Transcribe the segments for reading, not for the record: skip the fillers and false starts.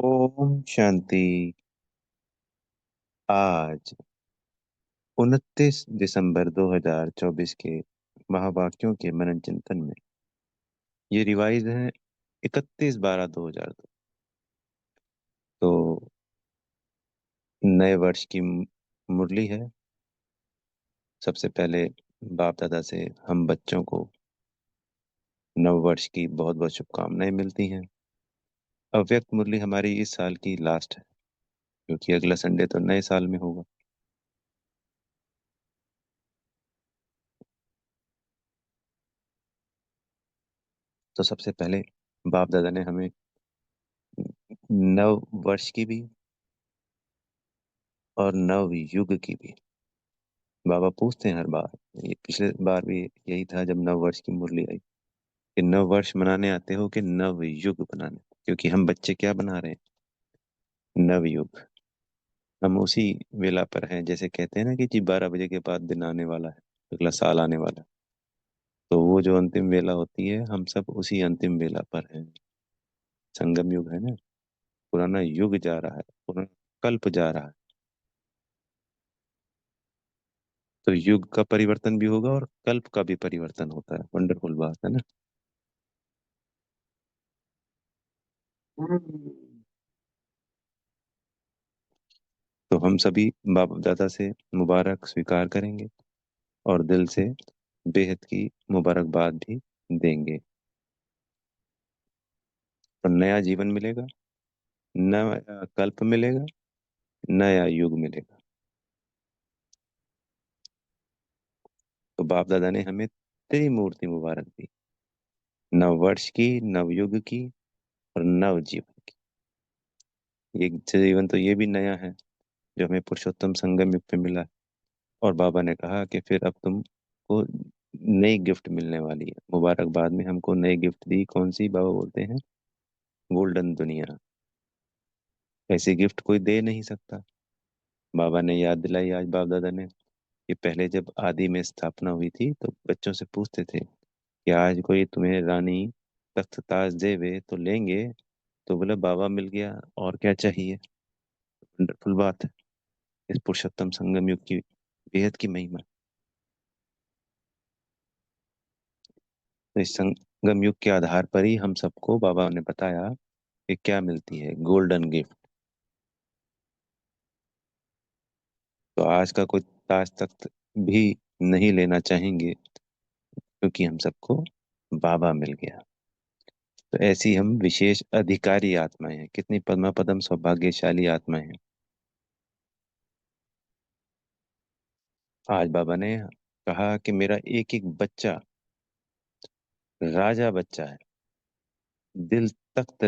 ओम शांति। आज 29 दिसंबर 2024 के महावाक्यों के मनन चिंतन में ये रिवाइज है 31/12/2002। तो नए वर्ष की मुरली है। सबसे पहले बाप दादा से हम बच्चों को नव वर्ष की बहुत बहुत शुभकामनाएं मिलती हैं। अव्यक्त मुरली हमारी इस साल की लास्ट है, क्योंकि अगला संडे तो नए साल में होगा। तो सबसे पहले बाप दादा ने हमें नव वर्ष की भी और नव युग की भी। बाबा पूछते हैं हर बार। ये पिछले बार भी यही था जब नव वर्ष की मुरली आई कि नव वर्ष मनाने आते हो कि नव युग बनाने, क्योंकि हम बच्चे क्या बना रहे हैं? नव युग। हम उसी वेला पर हैं, जैसे कहते हैं ना कि जी 12 बजे के बाद दिन आने वाला है, अगला साल आने वाला है। तो वो जो अंतिम वेला होती है, हम सब उसी अंतिम वेला पर हैं। संगम युग है ना। पुराना युग जा रहा है, पुराना कल्प जा रहा है। तो युग का परिवर्तन भी होगा और कल्प का भी परिवर्तन होता है। वंडरफुल बात है ना। हम्म। तो हम सभी बाप दादा से मुबारक स्वीकार करेंगे और दिल से बेहद की मुबारकबाद भी देंगे। तो नया जीवन मिलेगा, नया कल्प मिलेगा, नया युग मिलेगा। तो बाप दादा ने हमें त्रिमूर्ति मुबारक दी, नव वर्ष की, नव युग की और नव जीवन की। ये जीवन तो ये भी नया है जो हमें पुरुषोत्तम संगम युग पे मिला है। और बाबा ने कहा कि फिर अब तुमको नई गिफ्ट मिलने वाली है। मुबारकबाद में हमको नई गिफ्ट दी। कौन सी? बाबा बोलते हैं गोल्डन दुनिया। ऐसी गिफ्ट कोई दे नहीं सकता। बाबा ने याद दिलाई आज बाप दादा ने कि पहले जब आदि में स्थापना हुई थी तो बच्चों से पूछते थे कि आज कोई तुम्हें रानी तख्त ताज देवे तो लेंगे? तो बोले बाबा मिल गया, और क्या चाहिए। वंडरफुल बात है। इस पुरुषोत्तम संगम युग की बेहद की महिमा। तो इस संगम युग के आधार पर ही हम सबको बाबा ने बताया कि क्या मिलती है, गोल्डन गिफ्ट। तो आज का कोई ताज तख्त भी नहीं लेना चाहेंगे, क्योंकि हम सबको बाबा मिल गया। तो ऐसी हम विशेष अधिकारी आत्माएं हैं। कितनी पद्मा पदम सौभाग्यशाली आत्माएं हैं। आज बाबा ने कहा कि मेरा एक एक बच्चा राजा बच्चा है, दिल तख्त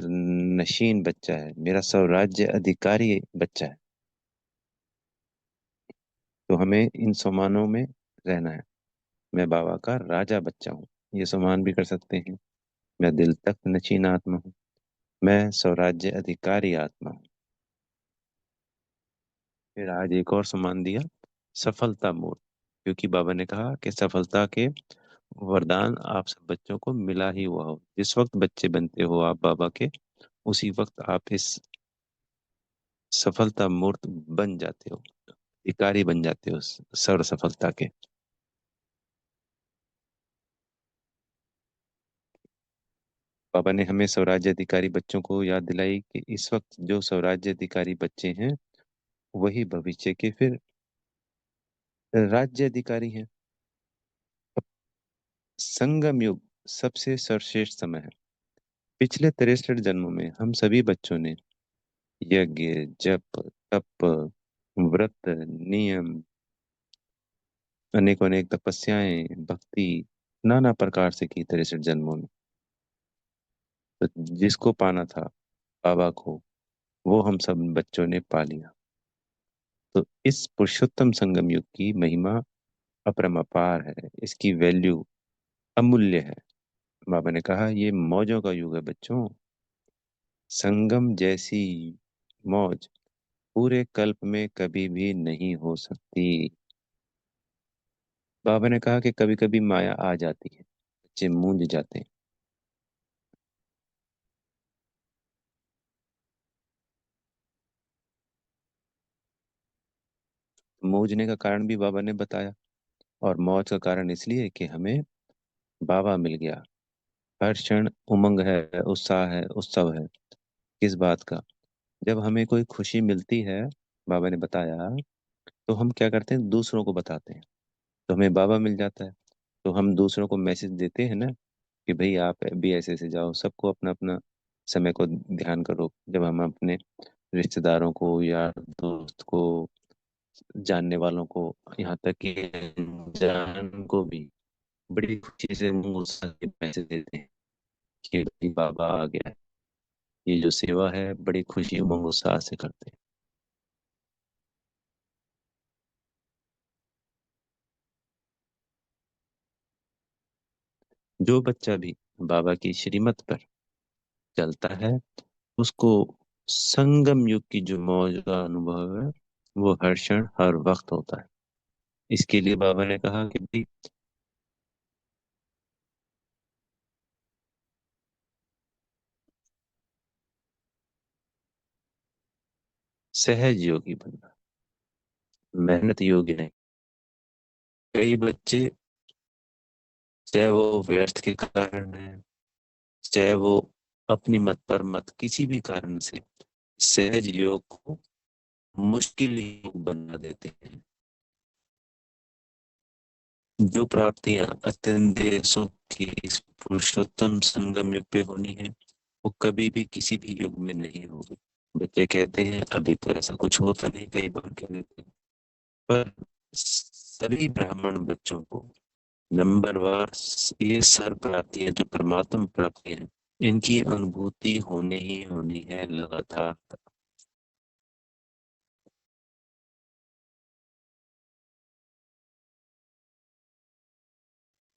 नशीन बच्चा है, मेरा स्वराज्य अधिकारी बच्चा है। तो हमें इन सम्मानों में रहना है। मैं बाबा का राजा बच्चा हूँ, ये सम्मान भी कर सकते हैं। मैं दिल तख्त नशीन आत्मा हूँ, मैं स्वराज्य अधिकारी आत्मा हूँ। फिर आज एक और सम्मान दिया, सफलता मूर्त। क्योंकि बाबा ने कहा कि सफलता के वरदान आप सब बच्चों को मिला ही हुआ हो। जिस वक्त बच्चे बनते हो आप बाबा के, उसी वक्त आप इस सफलता मूर्त बन जाते हो, अधिकारी बन जाते हो सर्व सफलता के। बाबा ने हमें स्वराज्य अधिकारी बच्चों को याद दिलाई कि इस वक्त जो स्वराज्य अधिकारी बच्चे हैं वही भविष्य के फिर राज्य अधिकारी हैं। संगम युग सबसे सर्वश्रेष्ठ समय है। पिछले 63 जन्मों में हम सभी बच्चों ने यज्ञ, जप, तप, व्रत, नियम, अनेक अनेक तपस्याएं, भक्ति नाना प्रकार से की 63 जन्मों में। तो जिसको पाना था बाबा को, वो हम सब बच्चों ने पा लिया। तो इस पुरुषोत्तम संगम युग की महिमा अपरंपार है, इसकी वैल्यू अमूल्य है। बाबा ने कहा ये मौजों का युग है बच्चों। संगम जैसी मौज पूरे कल्प में कभी भी नहीं हो सकती। बाबा ने कहा कि कभी कभी माया आ जाती है, बच्चे मूंझ जाते हैं। मौजने का कारण भी बाबा ने बताया। और मौज का कारण इसलिए कि हमें बाबा मिल गया। हर क्षण उमंग है, उत्साह है, उत्सव है। किस बात का? जब हमें कोई खुशी मिलती है, बाबा ने बताया, तो हम क्या करते हैं, दूसरों को बताते हैं। तो हमें बाबा मिल जाता है। तो हम दूसरों को मैसेज देते हैं ना, कि भाई आप भी ऐसे ऐसे जाओ, सबको अपना अपना समय को ध्यान करो। जब हम अपने रिश्तेदारों को या दोस्त को, जानने वालों को, यहाँ तक कि अनजान को भी बड़ी खुशी से मुंह उठा के पैसे देते हैं कि भाई बाबा आ गया है। ये जो सेवा है बड़ी खुशी उमंग उत्साह से करते हैं। जो बच्चा भी बाबा की श्रीमत पर चलता है, उसको संगम युग की जो मौज का अनुभव है, वो हर क्षण हर वक्त होता है। इसके लिए बाबा ने कहा कि भाई सहज योगी बनना, मेहनत योगी नहीं। कई बच्चे, चाहे वो व्यर्थ के कारण है, चाहे वो अपनी मत पर मत किसी भी कारण से, सहज योग को मुश्किल योग बना देते हैं। जो प्राप्तियां अत्यंत सुख की इस पुरुषोत्तम संगम युग पे होनी है, वो कभी भी किसी भी युग में नहीं होगी। बच्चे कहते हैं अभी तो ऐसा कुछ होता नहीं, कई बार कह देते हैं। पर सभी ब्राह्मण बच्चों को नंबर वार ये सर प्राप्तियां, जो परमात्म प्राप्तियां हैं, इनकी अनुभूति होने ही होनी है लगातार।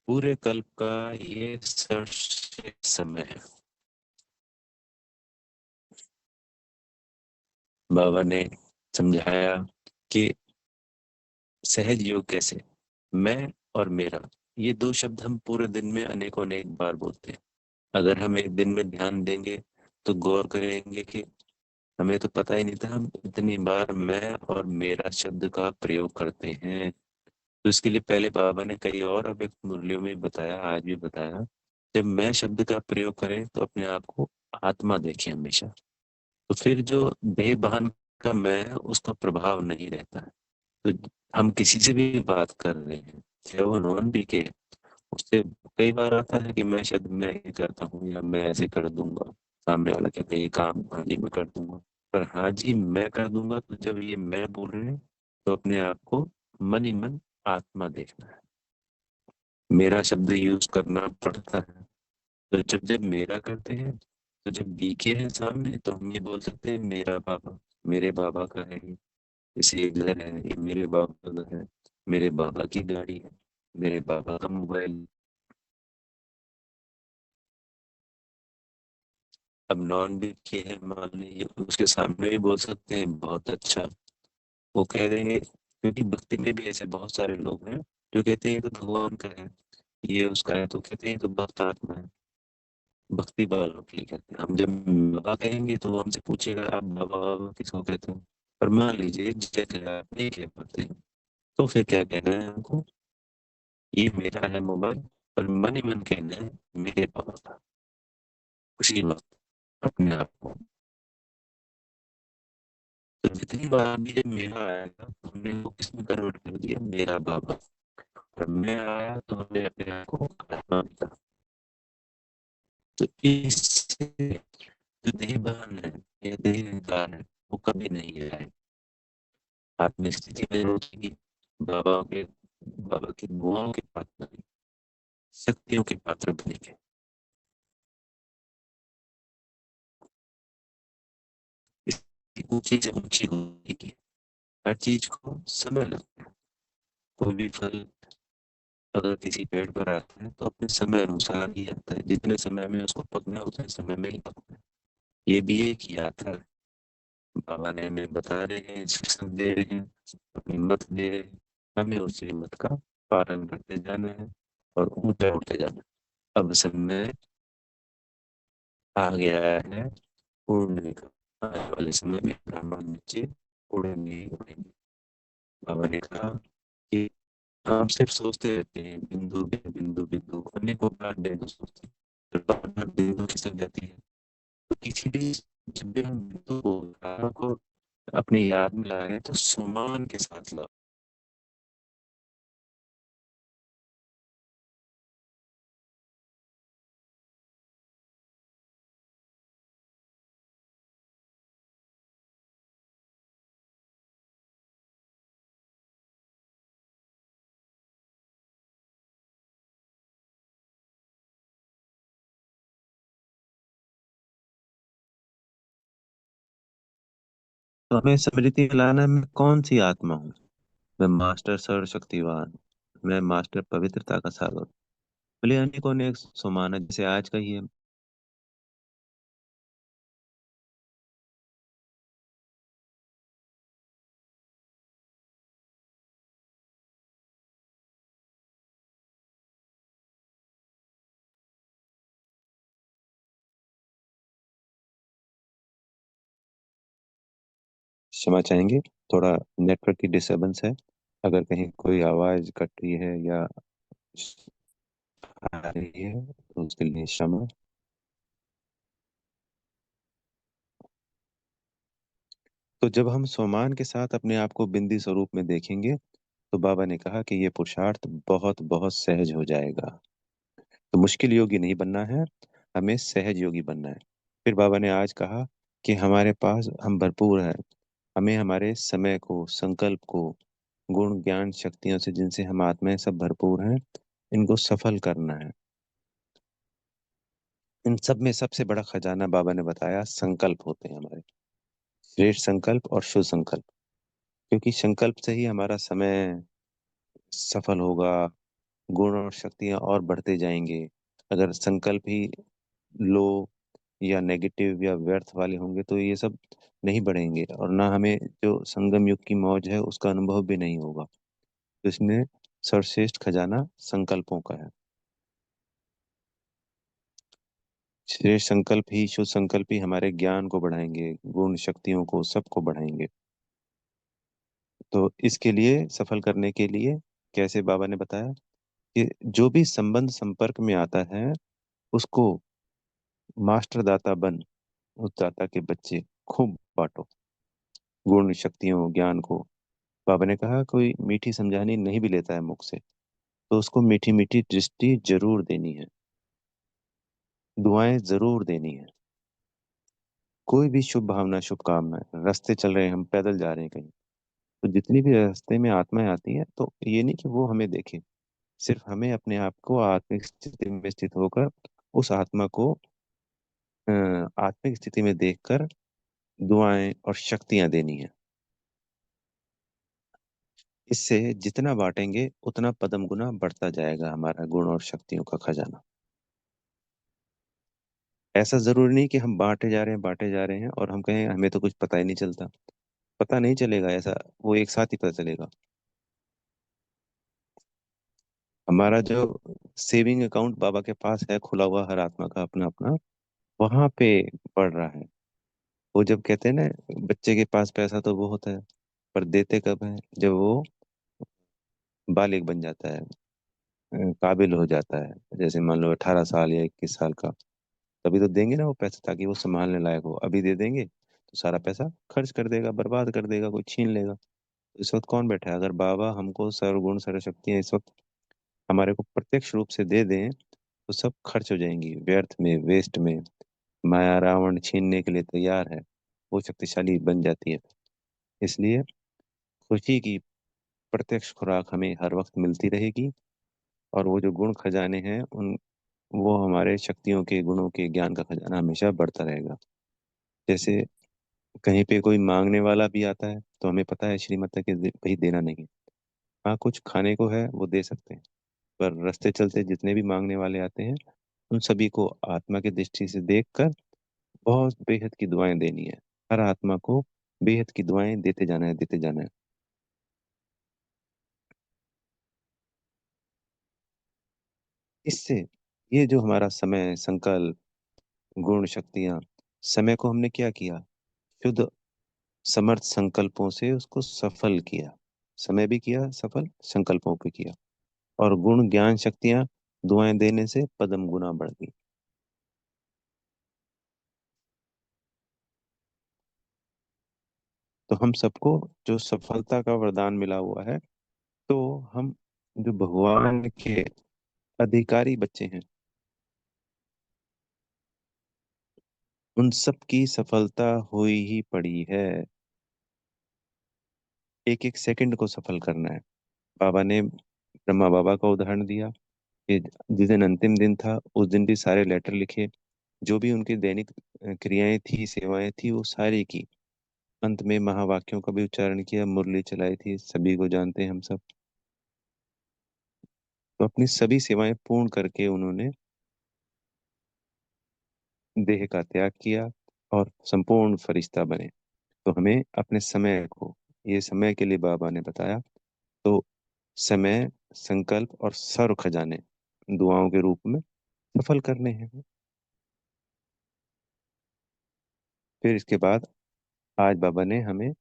पूरे कल्प का ये सर्वश्रेष्ठ समय है। बाबा ने समझाया कि सहज योग कैसे, मैं और मेरा, ये दो शब्द हम पूरे दिन में अनेकों अनेक बार बोलते हैं। अगर हम एक दिन में ध्यान देंगे तो गौर करेंगे कि हमें तो पता ही नहीं था हम इतनी बार मैं और मेरा शब्द का प्रयोग करते हैं। तो इसके लिए पहले बाबा ने कई और अव्यक्त मूल्यों में बताया, आज भी बताया, जब मैं शब्द का प्रयोग करें तो अपने आप को आत्मा देखें हमेशा। तो फिर जो देह भान का मैं है, उसका प्रभाव नहीं रहता है। तो हम किसी से भी बात कर रहे हैं, चाहे वो नॉन भी के, उससे कई बार आता है कि मैं शायद मैं ये करता हूँ या मैं ऐसे कर दूंगा। सामने वाला कहते हैं ये काम हाँ जी मैं कर दूंगा। पर हाँ जी मैं कर दूंगा, तो जब ये मैं बोल रहे हैं, तो अपने आप को मन ही मन आत्मा देखना है। मेरा शब्द यूज करना पड़ता है। तो जब जब मेरा करते हैं, तो जब बीके है सामने, तो हम ये बोल सकते हैं मेरा बाबा, मेरे बाबा का है ये। जैसे ये घर है, ये मेरे बाबा का है। मेरे बाबा की गाड़ी है, मेरे बाबा का मोबाइल। अब नॉन भी के है मान लीजिए, उसके सामने भी बोल सकते हैं बहुत अच्छा। वो कह देंगे, क्योंकि भक्ति में भी ऐसे बहुत सारे लोग हैं जो कहते हैं ये तो भगवान का है, ये उसका है, तो कहते हैं ये तो भक्त आत्मा है। भक्ति वालों के लिए कहते हैं। हम जब बाबा कहेंगे तो वो हमसे पूछेगा आप बाबा बाबा किसको कहते हो। पर मान लीजिए जैसे आप नहीं कह पाते, तो फिर क्या कहना है हमको, ये मेरा है मोबाइल, पर मन ही मन कहना है मेरे पापा का। उसी वक्त अपने आप को, तो जितनी बार भी जब मेरा आएगा तो हमने वो किसमें कन्वर्ट कर दिया, मेरा बाबा। और मैं आया तो हमने अपने आप को आत्मा दिया। तो इससे जो देहभान है या देह अहंकार है, वो कभी नहीं आए। आत्म स्थिति में रुचि, बाबा के बाबा की दुआओं के पात्र बने, शक्तियों के पात्र बनेंगे। इसकी ऊंची से ऊंची होती है। हर चीज को समय लगता है। कोई भी फल अगर किसी पेड़ पर आता है तो अपने समय अनुसार ही आता है, जितने समय में उसको पकना है उतने समय में ही पकना है। ये भी एक यात्रा है। बाबा ने हमें बता रहे हैं, इंस्ट्रक्शन दे रहे हैं, अपनी मत दे रहे हैं। हमें उसी मत का पालन करते जाना है और ऊंचा उठते जाना है। अब समय आ गया है उड़ने का। आने वाले समय में ब्राह्मण बच्चे उड़ेंगे ही उड़ेंगे। बाबा ने कहा कि हम सिर्फ सोचते रहते हैं, बिंदु बिंदु बिंदु बिंदु, अनेकों बार बिंदु सोचते हैं, फिर बार बिंदु खिसक जाती है। तो किसी भी, जब भी हम बिंदु को, धारा को अपनी याद में ला रहे हैं, तो सम्मान के साथ ला। तो हमें स्मृति में लाना है, मैं कौन सी आत्मा हूँ। मैं मास्टर सर्वशक्तिवान, मैं मास्टर पवित्रता का सागर। बोले अनेकों ने सुमाना, जैसे आज का ही है। क्षमा चाहेंगे, थोड़ा नेटवर्क की डिस्टरबेंस है। अगर कहीं कोई आवाज कट रही है या आ रही है तो उसके लिए क्षमा। तो जब हम स्वमान के साथ अपने आप को बिंदी स्वरूप में देखेंगे, तो बाबा ने कहा कि ये पुरुषार्थ बहुत बहुत सहज हो जाएगा। तो मुश्किल योगी नहीं बनना है, हमें सहज योगी बनना है। फिर बाबा ने आज कहा कि हमारे पास हम भरपूर हैं। हमें हमारे समय को, संकल्प को, गुण ज्ञान शक्तियों से, जिनसे हम आत्माएं सब भरपूर हैं, इनको सफल करना है। इन सब में सबसे बड़ा खजाना बाबा ने बताया संकल्प होते हैं हमारे। श्रेष्ठ संकल्प और शुभ संकल्प। क्योंकि संकल्प से ही हमारा समय सफल होगा, गुण और शक्तियां और बढ़ते जाएंगे। अगर संकल्प ही लो या नेगेटिव या व्यर्थ वाले होंगे, तो ये सब नहीं बढ़ेंगे, और ना हमें जो संगम युग की मौज है उसका अनुभव भी नहीं होगा। तो इसमें सर्वश्रेष्ठ खजाना संकल्पों का है। श्रेष्ठ संकल्प ही, शुभ संकल्प ही हमारे ज्ञान को बढ़ाएंगे, गुण शक्तियों को सबको बढ़ाएंगे। तो इसके लिए, सफल करने के लिए, कैसे बाबा ने बताया कि जो भी संबंध संपर्क में आता है, उसको मास्टर दाता बन, उस दाता के बच्चे खूब बांटो, गुण शक्तियों ज्ञान को। बाबा ने कहा कोई मीठी समझानी नहीं भी लेता है मुख से, तो उसको मीठी मीठी दृष्टि जरूर देनी है, दुआएं जरूर देनी है। कोई भी शुभ भावना, शुभ कामना, रास्ते चल रहे हैं, हम पैदल जा रहे हैं कहीं, तो जितनी भी रास्ते में आत्माएं आती हैं, तो ये नहीं कि वो हमें देखे, सिर्फ हमें अपने आप को आत्मिक स्थिति में स्थित होकर उस आत्मा को आत्मिक स्थिति में देखकर दुआएं और शक्तियां देनी है। इससे जितना बांटेंगे उतना पदम गुना बढ़ता जाएगा हमारा गुण और शक्तियों का खजाना। ऐसा जरूरी नहीं कि हम बांटे जा रहे हैं, बांटे जा रहे हैं और हम कहें हमें तो कुछ पता ही नहीं चलता। पता नहीं चलेगा ऐसा, वो एक साथ ही पता चलेगा। हमारा जो सेविंग अकाउंट बाबा के पास है खुला हुआ, हर आत्मा का अपना अपना, वहां पे पड़ रहा है। वो जब कहते हैं ना, बच्चे के पास पैसा तो बहुत है, पर देते कब है, जब वो बालिग बन जाता है, काबिल हो जाता है, जैसे मान लो 18 साल या 21 साल का। तभी तो देंगे ना वो पैसा, ताकि वो संभालने लायक हो। अभी दे देंगे तो सारा पैसा खर्च कर देगा, बर्बाद कर देगा, कोई छीन लेगा। तो इस वक्त कौन बैठा है? अगर बाबा हमको सर्वगुण सर्व शक्तियां इस वक्त हमारे को प्रत्यक्ष रूप से दे दें, तो सब खर्च हो जाएंगी व्यर्थ में, वेस्ट में। माया रावण छीनने के लिए तैयार है, वो शक्तिशाली बन जाती है। इसलिए खुशी की प्रत्यक्ष खुराक हमें हर वक्त मिलती रहेगी। और वो जो गुण खजाने हैं, उन वो हमारे शक्तियों के, गुणों के, ज्ञान का खजाना हमेशा बढ़ता रहेगा। जैसे कहीं पे कोई मांगने वाला भी आता है, तो हमें पता है श्रीमत के भाई देना नहीं। हाँ, कुछ खाने को है वो दे सकते हैं, पर रास्ते चलते जितने भी मांगने वाले आते हैं, उन सभी को आत्मा की दृष्टि से देखकर बहुत बेहद की दुआएं देनी है। हर आत्मा को बेहद की दुआएं देते जाना है, देते जाना है। इससे ये जो हमारा समय, संकल्प, गुण शक्तियां, समय को हमने क्या किया, शुद्ध समर्थ संकल्पों से उसको सफल किया। समय भी किया सफल, संकल्पों पे किया, और गुण ज्ञान शक्तियां दुआएं देने से पदम गुना बढ़ गई। तो हम सबको जो सफलता का वरदान मिला हुआ है, तो हम जो भगवान के अधिकारी बच्चे हैं, उन सब की सफलता हुई ही पड़ी है। एक एक सेकंड को सफल करना है। बाबा ने ब्रह्मा बाबा का उदाहरण दिया कि जिस दिन अंतिम दिन था उस दिन भी सारे लेटर लिखे, जो भी उनकी दैनिक क्रियाएं थी, सेवाएं थी, वो सारी की। अंत में महावाक्यों का भी उच्चारण किया, मुरली चलाई थी, सभी को जानते हैं हम सब। तो अपनी सभी सेवाएं पूर्ण करके उन्होंने देह का त्याग किया और संपूर्ण फरिश्ता बने। तो हमें अपने समय को, ये समय के लिए बाबा ने बताया, तो समय, संकल्प और सर्व खजाने दुआओं के रूप में सफल करने हैं। फिर इसके बाद आज बाबा ने हमें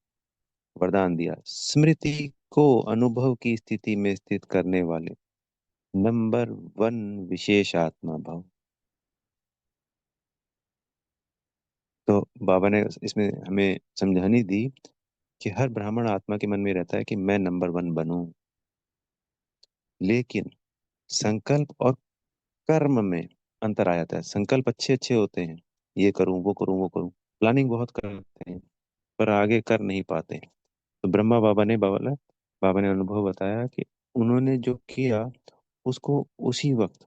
वरदान दिया, स्मृति को अनुभव की स्थिति में स्थित करने वाले नंबर वन विशेष आत्मा भाव। तो बाबा ने इसमें हमें समझानी दी कि हर ब्राह्मण आत्मा के मन में रहता है कि मैं नंबर वन बनूं, लेकिन संकल्प और कर्म में अंतर आ जाता है। संकल्प अच्छे अच्छे होते हैं, ये करूं वो करूं वो करूं, प्लानिंग बहुत करते हैं, पर आगे कर नहीं पाते हैं। तो ब्रह्मा बाबा ने अनुभव बताया कि उन्होंने जो किया उसको उसी वक्त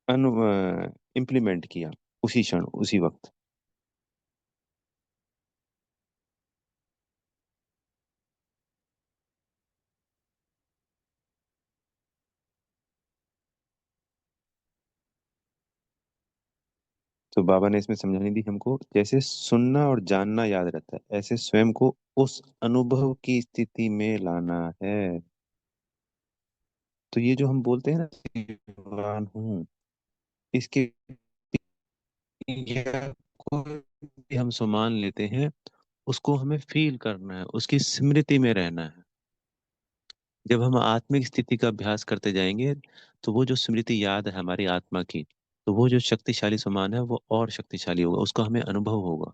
अनु इम्प्लीमेंट किया, उसी क्षण उसी वक्त। तो बाबा ने इसमें समझानी दी हमको, जैसे सुनना और जानना याद रहता है, ऐसे स्वयं को उस अनुभव की स्थिति में लाना है। तो ये जो हम बोलते हैं ना, दीवान हूँ, इसके या कोई भी हम सामान लेते हैं, उसको हमें फील करना है, उसकी स्मृति में रहना है। जब हम आत्मिक स्थिति का अभ्यास करते जाएंगे, तो वो जो स्मृति याद है हमारी आत्मा की, तो वो जो शक्तिशाली सामान है वो और शक्तिशाली होगा, उसका हमें अनुभव होगा।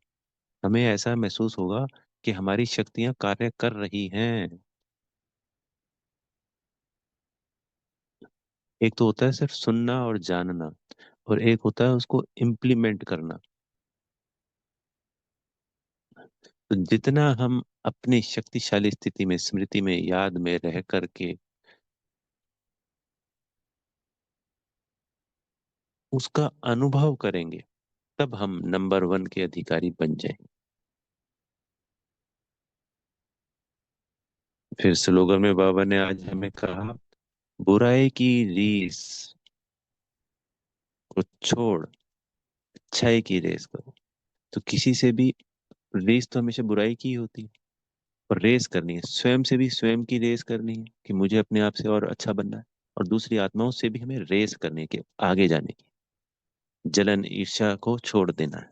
हमें ऐसा महसूस होगा कि हमारी शक्तियां कार्य कर रही हैं। एक तो होता है सिर्फ सुनना और जानना, और एक होता है उसको इम्प्लीमेंट करना। तो जितना हम अपनी शक्तिशाली स्थिति में, स्मृति में, याद में रह करके उसका अनुभव करेंगे, तब हम नंबर वन के अधिकारी बन जाएंगे। फिर स्लोगन में बाबा ने आज हमें कहा, बुराई की रीस को छोड़, अच्छाई की रेस करो। तो किसी से भी रेस तो हमेशा बुराई की ही होती है, और रेस करनी है, स्वयं से भी स्वयं की रेस करनी है कि मुझे अपने आप से और अच्छा बनना है, और दूसरी आत्माओं से भी हमें रेस करने के आगे जाने की, जलन ईर्ष्या को छोड़ देना है।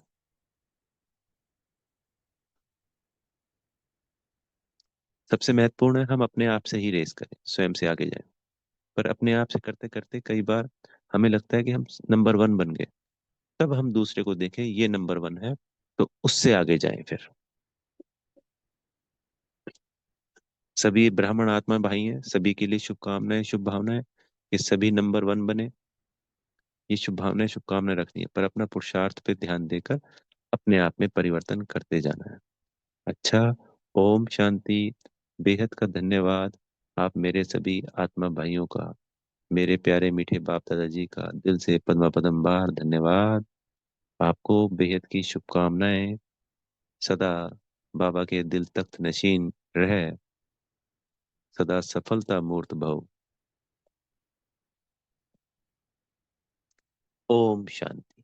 सबसे महत्वपूर्ण है हम अपने आप से ही रेस करें, स्वयं से आगे जाएं। पर अपने आप से करते करते कई बार हमें लगता है कि हम नंबर वन बन गए, तब हम दूसरे को देखें ये नंबर वन है, तो उससे आगे जाएं फिर। सभी ब्राह्मण आत्मा भाई हैं, सभी के लिए शुभकामनाएं, शुभ भावनाएं, ये सभी नंबर वन बने। ये शुभ भावनाएं, शुभकामनाएं रखनी है, पर अपना पुरुषार्थ पे ध्यान देकर अपने आप में परिवर्तन करते जाना है। अच्छा, ओम शांति। बेहद का धन्यवाद आप मेरे सभी आत्मा भाइयों का, मेरे प्यारे मीठे बाप दादाजी का दिल से पद्मा पदम बार धन्यवाद। आपको बेहद की शुभकामनाएं। सदा बाबा के दिल तख्त नशीन रहे, सदा सफलता मूर्त भव। ओम शांति।